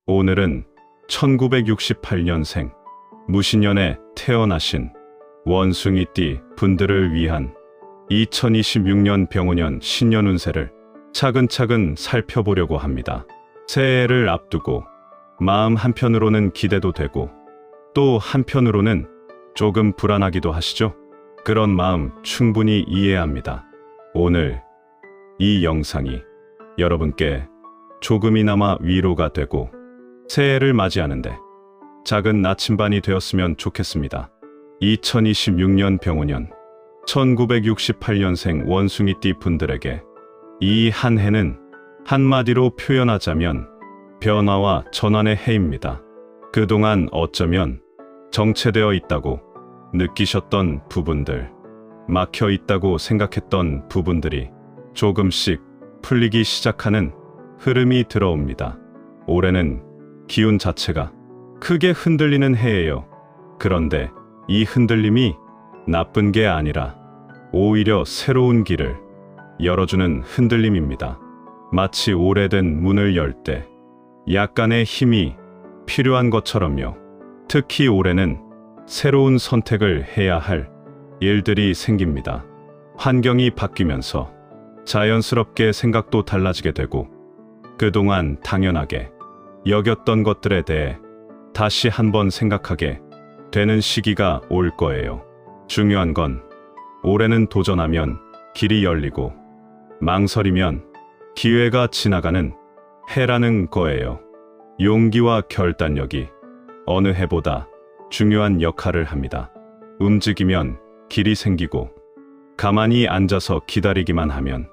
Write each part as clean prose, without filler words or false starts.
오늘은 1968년생 무신년에 태어나신 원숭이띠 분들을 위한 2026년 병오년 신년 운세를 차근차근 살펴보려고 합니다. 새해를 앞두고 마음 한편으로는 기대도 되고 또 한편으로는 조금 불안하기도 하시죠? 그런 마음 충분히 이해합니다. 오늘 이 영상이 여러분께 조금이나마 위로가 되고 새해를 맞이하는데 작은 나침반이 되었으면 좋겠습니다. 2026년 병오년 1968년생 원숭이띠 분들에게 이 한 해는 한마디로 표현하자면 변화와 전환의 해입니다. 그동안 어쩌면 정체되어 있다고 느끼셨던 부분들, 막혀 있다고 생각했던 부분들이 조금씩 풀리기 시작하는 흐름이 들어옵니다. 올해는 기운 자체가 크게 흔들리는 해예요. 그런데 이 흔들림이 나쁜 게 아니라 오히려 새로운 길을 열어주는 흔들림입니다. 마치 오래된 문을 열 때 약간의 힘이 필요한 것처럼요. 특히 올해는 새로운 선택을 해야 할 일들이 생깁니다. 환경이 바뀌면서 자연스럽게 생각도 달라지게 되고 그동안 당연하게 여겼던 것들에 대해 다시 한번 생각하게 되는 시기가 올 거예요. 중요한 건 올해는 도전하면 길이 열리고 망설이면 기회가 지나가는 해라는 거예요. 용기와 결단력이 어느 해보다 중요한 역할을 합니다. 움직이면 길이 생기고 가만히 앉아서 기다리기만 하면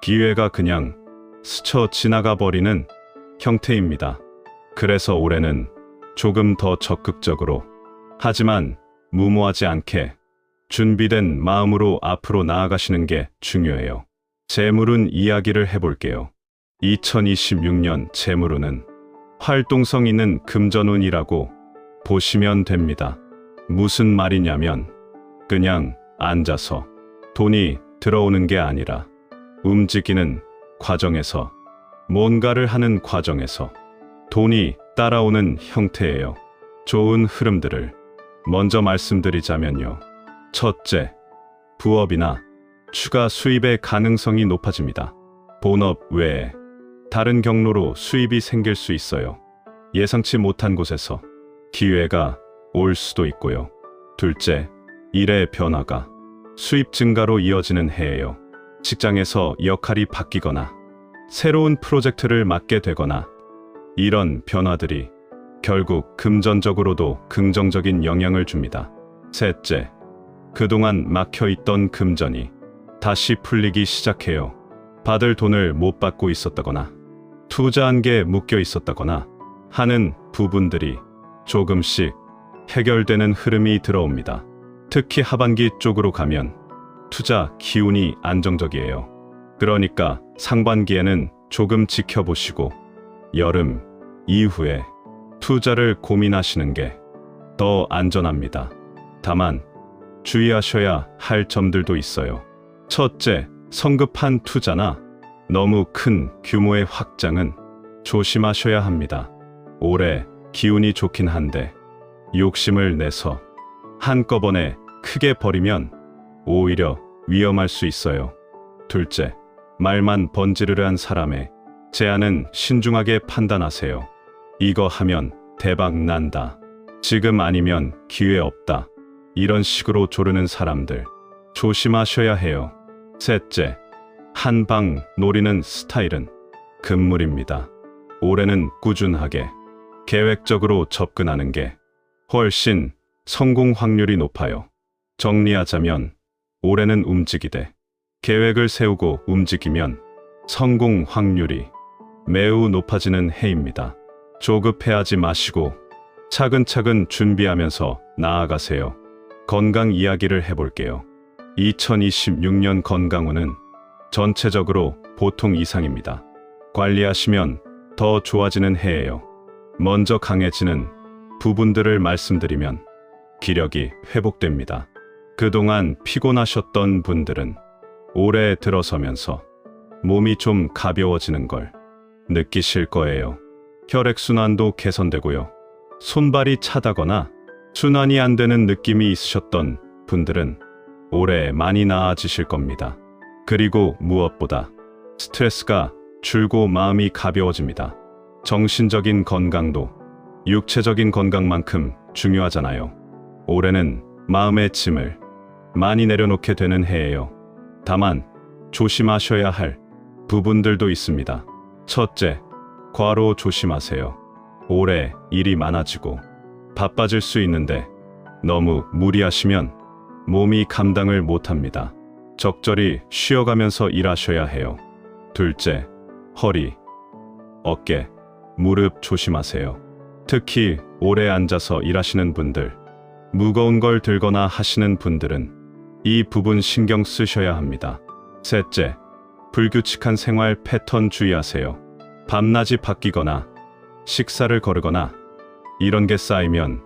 기회가 그냥 스쳐 지나가 버리는 형태입니다. 그래서 올해는 조금 더 적극적으로 하지만 무모하지 않게 준비된 마음으로 앞으로 나아가시는 게 중요해요. 재물운 이야기를 해볼게요. 2026년 재물운은 활동성 있는 금전운이라고 보시면 됩니다. 무슨 말이냐면 그냥 앉아서 돈이 들어오는 게 아니라 움직이는 과정에서 뭔가를 하는 과정에서 돈이 따라오는 형태예요. 좋은 흐름들을 먼저 말씀드리자면요. 첫째, 부업이나 추가 수입의 가능성이 높아집니다. 본업 외에 다른 경로로 수입이 생길 수 있어요. 예상치 못한 곳에서 기회가 올 수도 있고요. 둘째, 일의 변화가 수입 증가로 이어지는 해예요. 직장에서 역할이 바뀌거나 새로운 프로젝트를 맡게 되거나 이런 변화들이 결국 금전적으로도 긍정적인 영향을 줍니다. 셋째, 그동안 막혀있던 금전이 다시 풀리기 시작해요. 받을 돈을 못 받고 있었다거나 투자한 게 묶여 있었다거나 하는 부분들이 조금씩 해결되는 흐름이 들어옵니다. 특히 하반기 쪽으로 가면 투자 기운이 안정적이에요. 그러니까 상반기에는 조금 지켜보시고 여름 이후에 투자를 고민하시는 게 더 안전합니다. 다만 주의하셔야 할 점들도 있어요. 첫째, 성급한 투자나 너무 큰 규모의 확장은 조심하셔야 합니다. 올해 기운이 좋긴 한데 욕심을 내서 한꺼번에 크게 버리면 오히려 위험할 수 있어요. 둘째, 말만 번지르르한 사람의 제안은 신중하게 판단하세요. 이거 하면 대박 난다. 지금 아니면 기회 없다. 이런 식으로 조르는 사람들 조심하셔야 해요. 셋째, 한방 노리는 스타일은 금물입니다. 올해는 꾸준하게 계획적으로 접근하는 게 훨씬 성공 확률이 높아요. 정리하자면 올해는 움직이되 계획을 세우고 움직이면 성공 확률이 매우 높아지는 해입니다. 조급해하지 마시고 차근차근 준비하면서 나아가세요. 건강 이야기를 해볼게요. 2026년 건강운은 전체적으로 보통 이상입니다. 관리하시면 더 좋아지는 해예요. 먼저 강해지는 부분들을 말씀드리면 기력이 회복됩니다. 그동안 피곤하셨던 분들은 올해 들어서면서 몸이 좀 가벼워지는 걸 느끼실 거예요. 혈액순환도 개선되고요. 손발이 차다거나 순환이 안 되는 느낌이 있으셨던 분들은 올해 많이 나아지실 겁니다. 그리고 무엇보다 스트레스가 줄고 마음이 가벼워집니다. 정신적인 건강도 육체적인 건강만큼 중요하잖아요. 올해는 마음의 짐을 많이 내려놓게 되는 해예요. 다만 조심하셔야 할 부분들도 있습니다. 첫째, 과로 조심하세요. 올해 일이 많아지고 바빠질 수 있는데 너무 무리하시면 몸이 감당을 못합니다. 적절히 쉬어가면서 일하셔야 해요. 둘째, 허리, 어깨, 무릎 조심하세요. 특히 오래 앉아서 일하시는 분들, 무거운 걸 들거나 하시는 분들은 이 부분 신경 쓰셔야 합니다. 셋째, 불규칙한 생활 패턴 주의하세요. 밤낮이 바뀌거나 식사를 거르거나 이런 게 쌓이면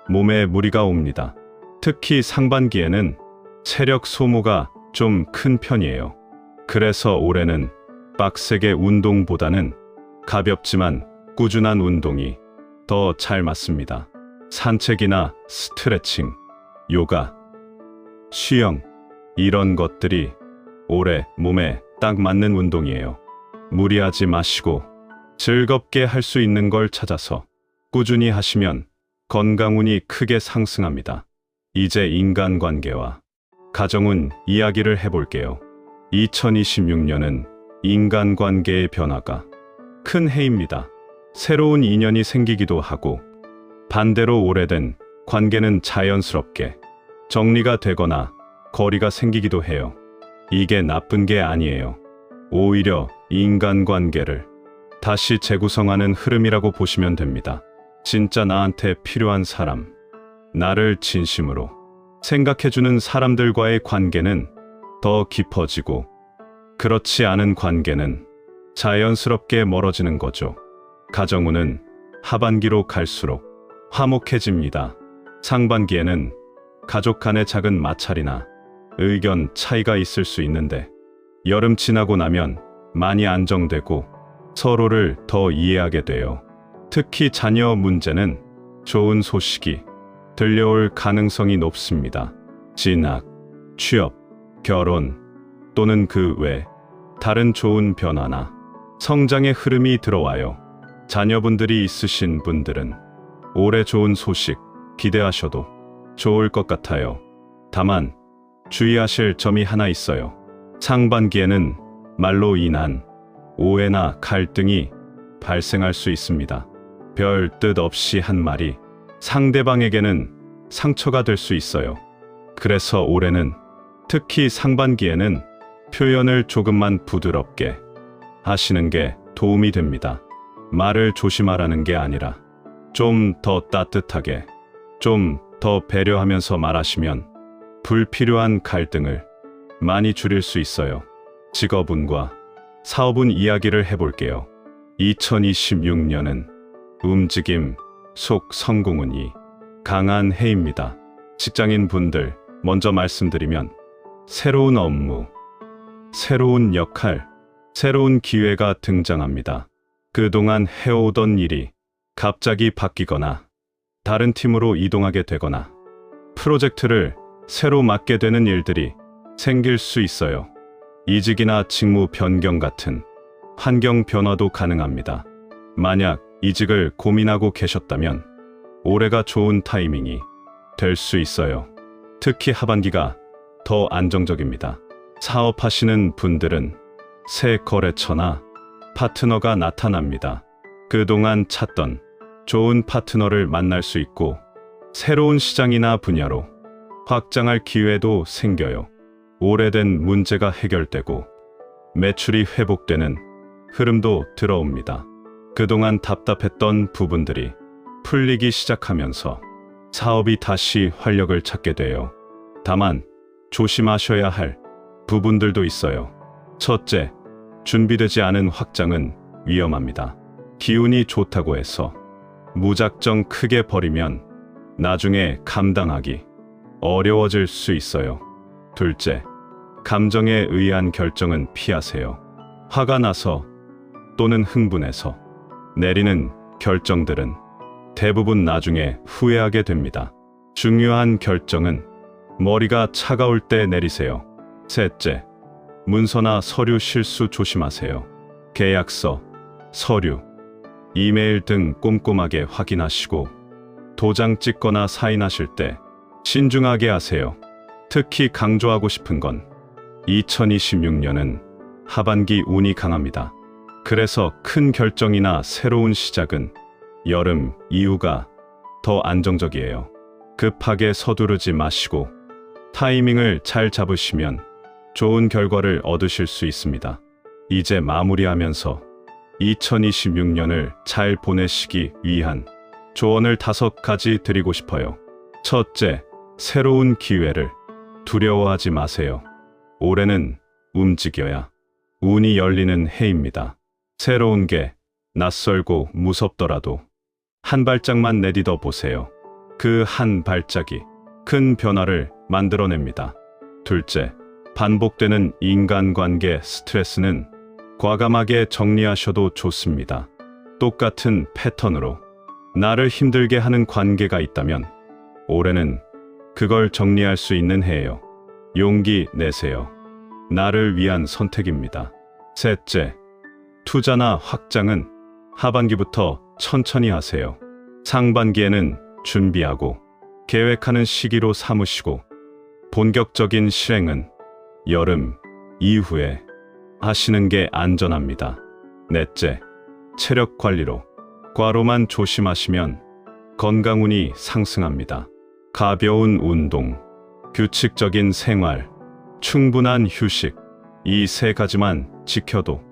몸에 무리가 옵니다. 특히 상반기에는 체력 소모가 좀 큰 편이에요. 그래서 올해는 빡세게 운동보다는 가볍지만 꾸준한 운동이 더 잘 맞습니다. 산책이나 스트레칭, 요가, 수영, 이런 것들이 올해 몸에 딱 맞는 운동이에요. 무리하지 마시고 즐겁게 할 수 있는 걸 찾아서 꾸준히 하시면 건강운이 크게 상승합니다. 이제 인간관계와 가정운 이야기를 해볼게요. 2026년은 인간관계의 변화가 큰 해입니다. 새로운 인연이 생기기도 하고 반대로 오래된 관계는 자연스럽게 정리가 되거나 거리가 생기기도 해요. 이게 나쁜 게 아니에요. 오히려 인간관계를 다시 재구성하는 흐름이라고 보시면 됩니다. 진짜 나한테 필요한 사람, 나를 진심으로 생각해주는 사람들과의 관계는 더 깊어지고 그렇지 않은 관계는 자연스럽게 멀어지는 거죠. 가정운은 하반기로 갈수록 화목해집니다. 상반기에는 가족 간의 작은 마찰이나 의견 차이가 있을 수 있는데 여름 지나고 나면 많이 안정되고 서로를 더 이해하게 돼요. 특히 자녀 문제는 좋은 소식이 들려올 가능성이 높습니다. 진학, 취업, 결혼 또는 그 외 다른 좋은 변화나 성장의 흐름이 들어와요. 자녀분들이 있으신 분들은 올해 좋은 소식 기대하셔도 좋을 것 같아요. 다만 주의하실 점이 하나 있어요. 상반기에는 말로 인한 오해나 갈등이 발생할 수 있습니다. 별 뜻 없이 한 말이 상대방에게는 상처가 될 수 있어요. 그래서 올해는 특히 상반기에는 표현을 조금만 부드럽게 하시는 게 도움이 됩니다. 말을 조심하라는 게 아니라 좀 더 따뜻하게, 좀 더 배려하면서 말하시면 불필요한 갈등을 많이 줄일 수 있어요. 직업운과 사업운 이야기를 해볼게요. 2026년은 움직임 속 성공운이 강한 해입니다. 직장인 분들 먼저 말씀드리면 새로운 업무, 새로운 역할, 새로운 기회가 등장합니다. 그동안 해오던 일이 갑자기 바뀌거나 다른 팀으로 이동하게 되거나 프로젝트를 새로 맡게 되는 일들이 생길 수 있어요. 이직이나 직무 변경 같은 환경 변화도 가능합니다. 만약 이직을 고민하고 계셨다면 올해가 좋은 타이밍이 될 수 있어요. 특히 하반기가 더 안정적입니다. 사업하시는 분들은 새 거래처나 파트너가 나타납니다. 그동안 찾던 좋은 파트너를 만날 수 있고 새로운 시장이나 분야로 확장할 기회도 생겨요. 오래된 문제가 해결되고 매출이 회복되는 흐름도 들어옵니다. 그동안 답답했던 부분들이 풀리기 시작하면서 사업이 다시 활력을 찾게 돼요. 다만 조심하셔야 할 부분들도 있어요. 첫째, 준비되지 않은 확장은 위험합니다. 기운이 좋다고 해서 무작정 크게 버리면 나중에 감당하기 어려워질 수 있어요. 둘째, 감정에 의한 결정은 피하세요. 화가 나서 또는 흥분해서 내리는 결정들은 대부분 나중에 후회하게 됩니다. 중요한 결정은 머리가 차가울 때 내리세요. 셋째, 문서나 서류 실수 조심하세요. 계약서, 서류, 이메일 등 꼼꼼하게 확인하시고 도장 찍거나 사인하실 때 신중하게 하세요. 특히 강조하고 싶은 건 2026년은 하반기 운이 강합니다. 그래서 큰 결정이나 새로운 시작은 여름 이후가 더 안정적이에요. 급하게 서두르지 마시고 타이밍을 잘 잡으시면 좋은 결과를 얻으실 수 있습니다. 이제 마무리하면서 2026년을 잘 보내시기 위한 조언을 5가지 드리고 싶어요. 첫째, 새로운 기회를 두려워하지 마세요. 올해는 움직여야 운이 열리는 해입니다. 새로운 게 낯설고 무섭더라도 한 발짝만 내딛어 보세요. 그 한 발짝이 큰 변화를 만들어냅니다. 둘째, 반복되는 인간관계 스트레스는 과감하게 정리하셔도 좋습니다. 똑같은 패턴으로 나를 힘들게 하는 관계가 있다면 올해는 그걸 정리할 수 있는 해예요. 용기 내세요. 나를 위한 선택입니다. 셋째, 투자나 확장은 하반기부터 천천히 하세요. 상반기에는 준비하고 계획하는 시기로 삼으시고 본격적인 실행은 여름 이후에 하시는 게 안전합니다. 넷째, 체력 관리로 과로만 조심하시면 건강운이 상승합니다. 가벼운 운동, 규칙적인 생활, 충분한 휴식, 이 3가지만 지켜도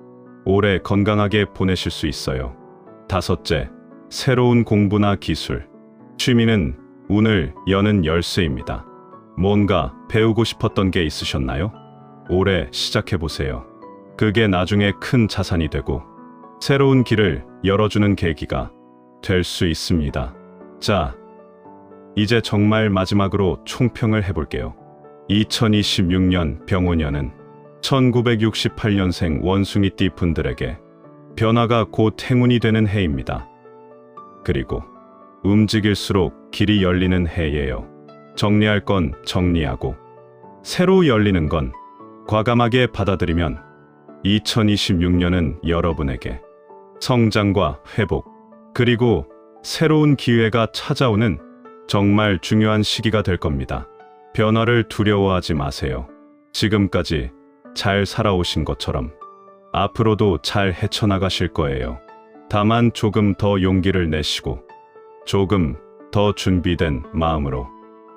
올해 건강하게 보내실 수 있어요. 다섯째, 새로운 공부나 기술, 취미는 운을 여는 열쇠입니다. 뭔가 배우고 싶었던 게 있으셨나요? 올해 시작해보세요. 그게 나중에 큰 자산이 되고 새로운 길을 열어주는 계기가 될 수 있습니다. 자, 이제 정말 마지막으로 총평을 해볼게요. 2026년 병오년은 1968년생 원숭이띠 분들에게 변화가 곧 행운이 되는 해입니다. 그리고 움직일수록 길이 열리는 해예요. 정리할 건 정리하고 새로 열리는 건 과감하게 받아들이면 2026년은 여러분에게 성장과 회복, 그리고 새로운 기회가 찾아오는 정말 중요한 시기가 될 겁니다. 변화를 두려워하지 마세요. 지금까지 잘 살아오신 것처럼 앞으로도 잘 헤쳐나가실 거예요. 다만 조금 더 용기를 내시고 조금 더 준비된 마음으로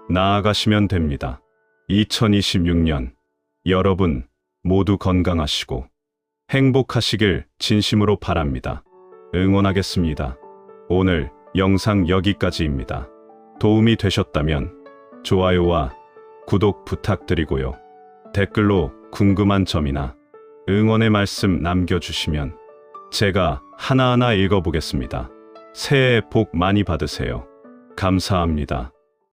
나아가시면 됩니다. 2026년 여러분 모두 건강하시고 행복하시길 진심으로 바랍니다. 응원하겠습니다. 오늘 영상 여기까지입니다. 도움이 되셨다면 좋아요와 구독 부탁드리고요. 댓글로 궁금한 점이나 응원의 말씀 남겨주시면 제가 하나하나 읽어보겠습니다. 새해 복 많이 받으세요. 감사합니다.